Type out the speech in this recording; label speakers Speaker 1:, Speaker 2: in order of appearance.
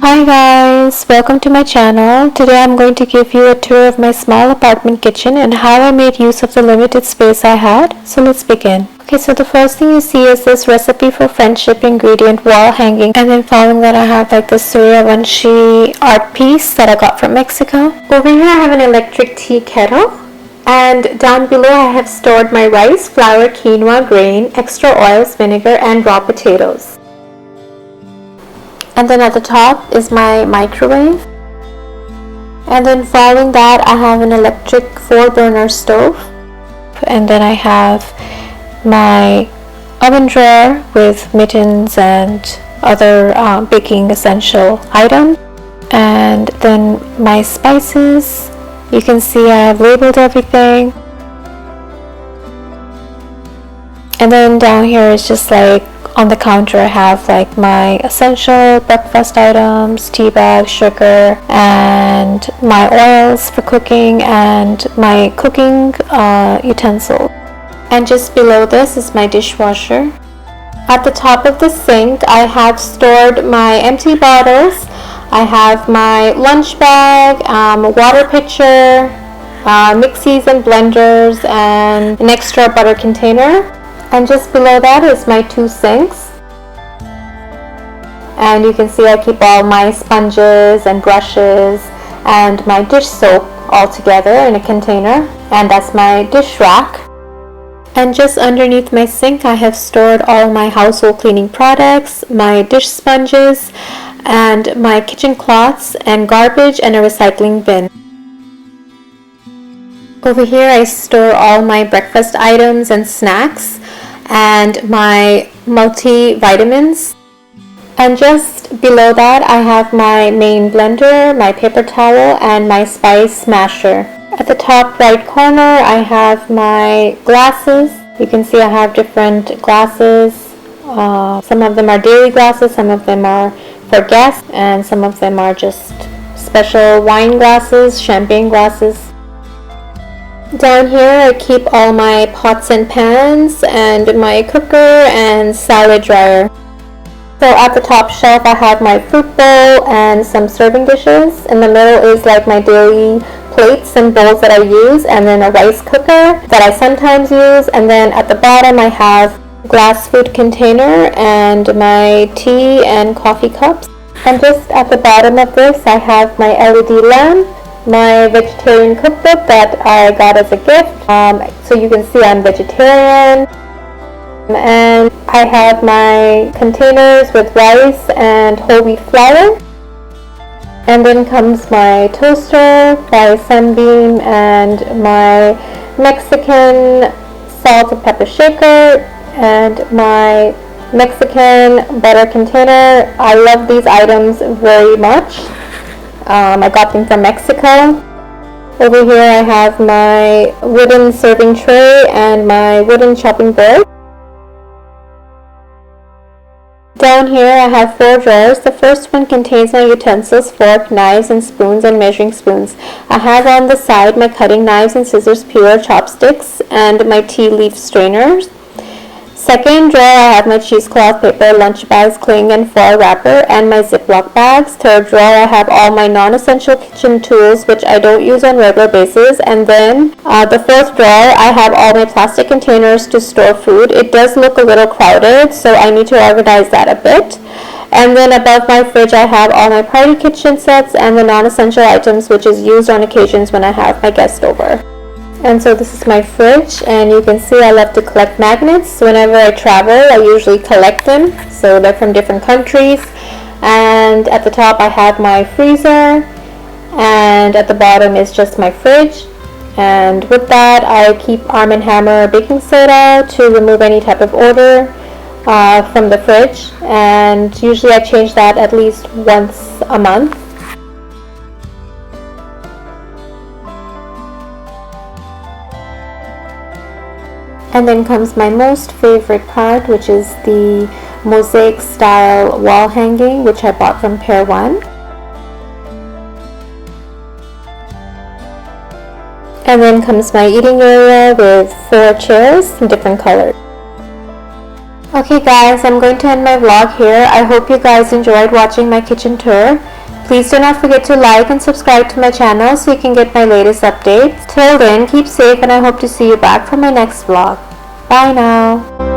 Speaker 1: Hi guys, welcome to my channel. Today I'm going to give you a tour of my small apartment kitchen and how I made use of the limited space I had. So let's begin. Okay, so the first thing you see is this recipe for friendship ingredient wall hanging, and then following that I have like this Suryavanshi art piece that I got from Mexico. Over here I have an electric tea kettle. And down below I have stored my rice, flour, quinoa, grain, extra oils, vinegar, and raw potatoes. And then at the top is my microwave. And then following that I have an electric 4-burner stove. And then I have my oven drawer with mittens and other baking essential items. And then my spices. You can see I have labeled everything. And then down here is just like on the counter I have like my essential breakfast items, tea bag, sugar, and my oils for cooking and my cooking utensils. And just below this is my dishwasher. At the top of the sink I have stored my empty bottles. I have my lunch bag, water pitcher, mixies and blenders, and an extra butter container. And just below that is my 2 sinks. And you can see I keep all my sponges and brushes and my dish soap all together in a container. And that's my dish rack. And just underneath my sink I have stored all my household cleaning products, my dish sponges, and my kitchen cloths and garbage and a recycling bin. Over here I store all my breakfast items and snacks and my multivitamins. And just below that I have my main blender, my paper towel, and my spice smasher. At the top right corner I have my glasses. You can see I have different glasses. Some of them are daily glasses, some of them are for guests, and some of them are just special wine glasses, champagne glasses. Down here I keep all my pots and pans and my cooker and salad dryer. So at the top shelf I have my fruit bowl and some serving dishes. In the middle is like my daily plates and bowls that I use, and then a rice cooker that I sometimes use. And then at the bottom I have glass food container and my tea and coffee cups. And just at the bottom of this I have my LED lamp, my vegetarian cookbook that I got as a gift. So you can see I'm vegetarian. And I have my containers with rice and whole wheat flour. And then comes my toaster by Sunbeam and my Mexican salt and pepper shaker and my Mexican butter container. I love these items very much. I got them from Mexico. Over here I have my wooden serving tray and my wooden chopping board. Down here I have 4 drawers. The first one contains my utensils, fork, knives and spoons, and measuring spoons. I have on the side my cutting knives and scissors, peeler, chopsticks, and my tea leaf strainers. Second drawer I have my cheesecloth, paper, lunch bags, cling and foil wrapper, and my Ziploc bags. Third drawer I have all my non-essential kitchen tools which I don't use on a regular basis. And then the fourth drawer I have all my plastic containers to store food. It does look a little crowded, so I need to organize that a bit. And then above my fridge I have all my party kitchen sets and the non-essential items which is used on occasions when I have my guests over. And so this is my fridge, and you can see I love to collect magnets. Whenever I travel I usually collect them, so they're from different countries. And at the top I have my freezer, and at the bottom is just my fridge. And with that I keep Arm & Hammer baking soda to remove any type of odor from the fridge, and usually I change that at least once a month. And then comes my most favorite part, which is the mosaic style wall hanging, which I bought from Pair One. And then comes my eating area with 4 chairs in different colors. Okay guys, I'm going to end my vlog here. I hope you guys enjoyed watching my kitchen tour. Please do not forget to like and subscribe to my channel so you can get my latest updates. Till then, keep safe and I hope to see you back for my next vlog. Bye now.